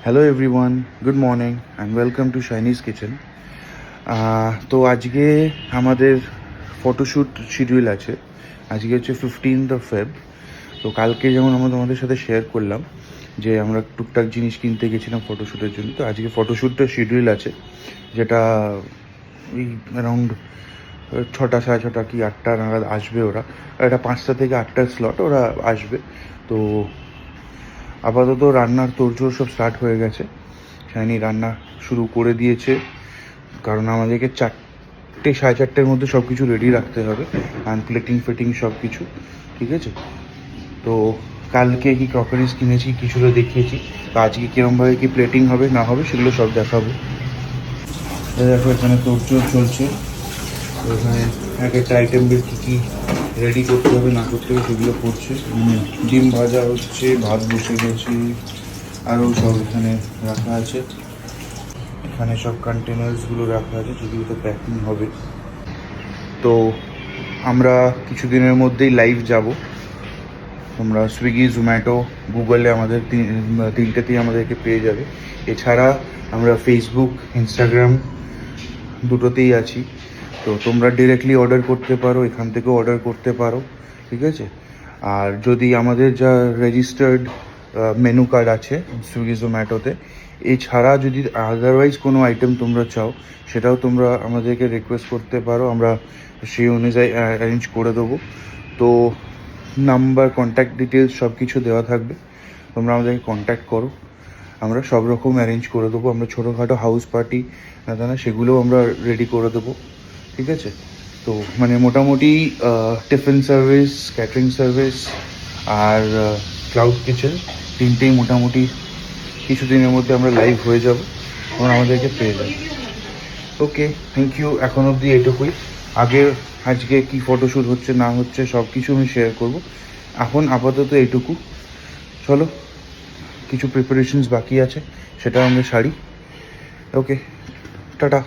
Hello everyone, good morning and welcome to Shiny's kitchen. তো আজকে আমাদের ফটোশ্যুট শিডিউল আছে। আজকে হচ্ছে 15th Feb। তো কালকে যেমন আমরা তোমাদের সাথে শেয়ার করলাম যে আমরা টুকটাক জিনিস কিনতে গেছিলাম ফটোশ্যুটের জন্য। তো আজকে ফটোশ্যুটটা শিডিউল আছে, যেটা ওই অ্যারাউন্ড 6টা, 6:30 কি 8টা নাগাদ আসবে ওরা। এটা 5টা থেকে 8টার স্লট, ওরা আসবে। তো আপাতত রান্নার তোড়জোড় সব স্টার্ট হয়ে গেছে। শাইনি রান্না শুরু করে দিয়েছে, কারণ আমাদেরকে 4টে 4:30-এর মধ্যে সব কিছু রেডি রাখতে হবে, অ্যান্ড প্লেটিং ফিটিং সব কিছু। ঠিক আছে, তো কালকে কি ক্রকারিজ কিনেছি কিছুটা দেখিয়েছি। তো আজকে কীরমভাবে কি প্লেটিং হবে না হবে সেগুলো সব দেখাবো। দেখো এখানে তোড়জোড় চলছে। তো এখানে এক একটা আইটেমের কী কী রেডি করতে হবে না করতে হবে সেগুলো করছে। ডিম ভাজা হচ্ছে, ভাত বসে গেছে, আরও সব এখানে রাখা আছে। এখানে সব কন্টেনার্সগুলো রাখা আছে, যেগুলোতে প্যাকিং হবে। তো আমরা কিছুদিনের মধ্যেই লাইভ যাব। তোমরা সুইগি, জোম্যাটো, গুগলে আমাদের তিনটেতেই আমাদেরকে পেয়ে যাবে। এছাড়া আমরা ফেসবুক, ইনস্টাগ্রাম দুটোতেই আছি। তো তোমরা ডিরেক্টলি অর্ডার করতে পারো, এখান থেকেও অর্ডার করতে পারো। ঠিক আছে, আর যদি আমাদের যা রেজিস্টার্ড মেনু কার্ড আছে সুইগি, জোম্যাটোতে, এছাড়া যদি আদারওয়াইজ কোনো আইটেম তোমরা চাও, সেটাও তোমরা আমাদেরকে রিকোয়েস্ট করতে পারো, আমরা সেই অনুযায়ী অ্যারেঞ্জ করে দেবো। তো নাম্বার, কন্ট্যাক্ট ডিটেলস সব কিছু দেওয়া থাকবে, তোমরা আমাদেরকে কন্ট্যাক্ট করো, আমরা সব রকম অ্যারেঞ্জ করে দেবো। আমরা ছোটোখাটো হাউস পার্টি না সেগুলোও আমরা রেডি করে দেবো। ঠিক আছে, তো মানে মোটামুটি টিফিন সার্ভিস, ক্যাটারিং সার্ভিস আর ক্লাউড কিচেন তিনটেই মোটামুটি কিছুদিনের মধ্যে আমরা লাইভ হয়ে যাব, তোমরা আমাদেরকে পেয়ে যাবে। ওকে, থ্যাংক ইউ। এখন অবধি এইটুকুই। আজকে কি ফটোশ্যুট হচ্ছে না হচ্ছে সব কিছু আমি শেয়ার করব। এখন আপাতত এইটুকু। চলো, কিছু প্রিপারেশনস বাকি আছে, সেটা আমরা সারি। ওকে, টাটা।